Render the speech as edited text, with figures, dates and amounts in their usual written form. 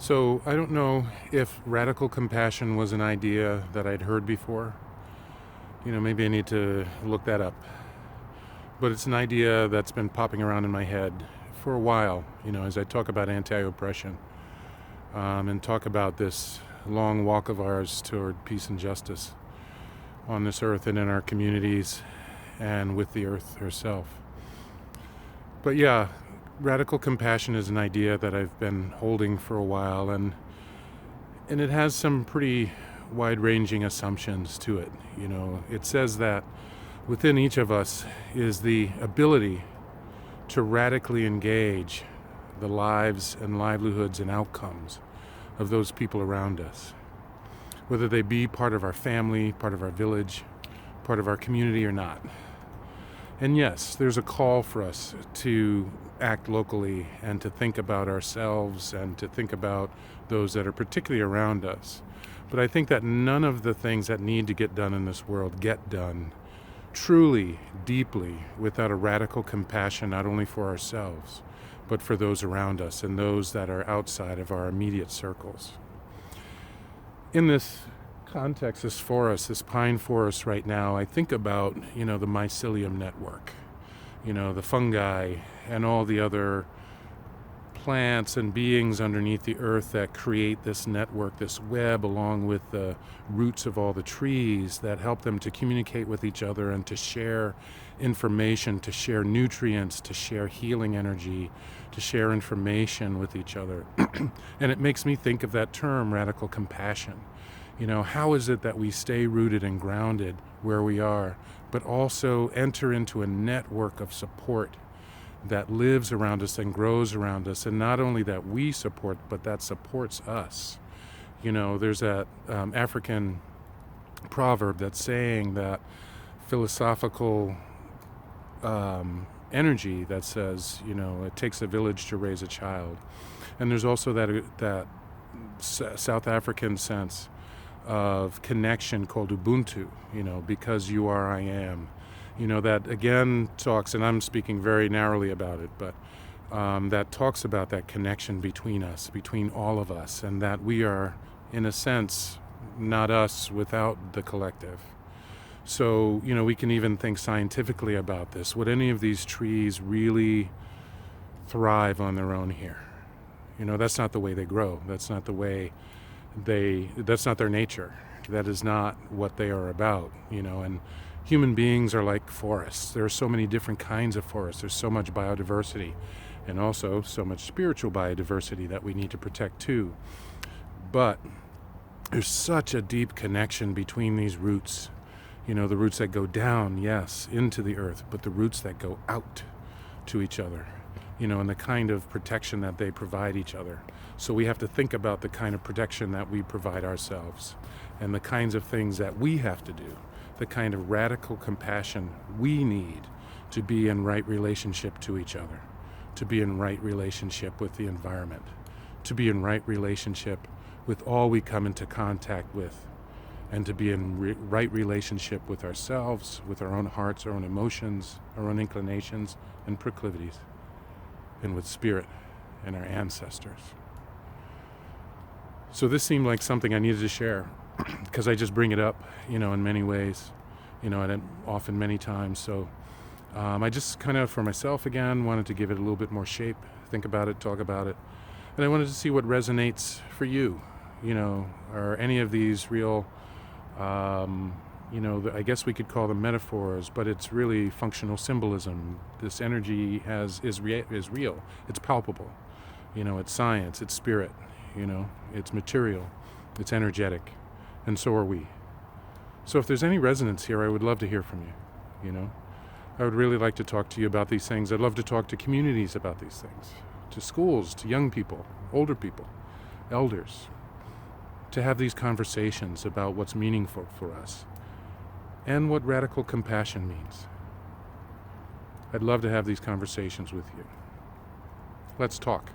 So I don't know if radical compassion was an idea that I'd heard before. Maybe I need to look that up. But it's an idea that's been popping around in my head for a while, as I talk about anti-oppression and talk about this long walk of ours toward peace and justice on this earth and in our communities and with the earth herself. But yeah, radical compassion is an idea that I've been holding for a while, and it has some pretty wide-ranging assumptions to it. It says that within each of us is the ability to radically engage the lives and livelihoods and outcomes of those people around us, whether they be part of our family, part of our village, part of our community or not. And yes, there's a call for us to act locally and to think about ourselves and to think about those that are particularly around us. But I think that none of the things that need to get done in this world get done truly, deeply, without a radical compassion, not only for ourselves, but for those around us and those that are outside of our immediate circles. In this context, this forest, this pine forest right now, I think about, the mycelium network, the fungi and all the other plants and beings underneath the earth that create this network, this web, along with the roots of all the trees that help them to communicate with each other and to share information, to share nutrients, to share healing energy, to share information with each other. And it makes me think of that term, radical compassion. How is it that we stay rooted and grounded where we are, but also enter into a network of support that lives around us and grows around us, and not only that we support, but that supports us. There's that African proverb that's saying that philosophical energy that says, it takes a village to raise a child. And there's also that South African sense of connection called Ubuntu, because you are, I am. That again talks, and I'm speaking very narrowly about it, but that talks about that connection between us, between all of us, and that we are, in a sense, not us without the collective. So, we can even think scientifically about this. Would any of these trees really thrive on their own here? That's not the way they grow. That's not the way that's not their nature. That is not what they are about, and human beings are like forests. There are so many different kinds of forests. There's so much biodiversity and also so much spiritual biodiversity that we need to protect too. But there's such a deep connection between these roots, the roots that go down, yes, into the earth, but the roots that go out to each other, and the kind of protection that they provide each other. So we have to think about the kind of protection that we provide ourselves and the kinds of things that we have to do, the kind of radical compassion we need to be in right relationship to each other, to be in right relationship with the environment, to be in right relationship with all we come into contact with, and to be in right relationship with ourselves, with our own hearts, our own emotions, our own inclinations and proclivities, and with spirit and our ancestors. So this seemed like something I needed to share because I just bring it up, in many ways, and often many times. So I just kind of, for myself again, wanted to give it a little bit more shape, think about it, talk about it. And I wanted to see what resonates for you, are any of these real, I guess we could call them metaphors, but it's really functional symbolism. This energy is real, it's palpable, it's science, it's spirit, it's material, it's energetic, and so are we. So if there's any resonance here, I would love to hear from you, I would really like to talk to you about these things. I'd love to talk to communities about these things, to schools, to young people, older people, elders, to have these conversations about what's meaningful for us and what radical compassion means. I'd love to have these conversations with you. Let's talk.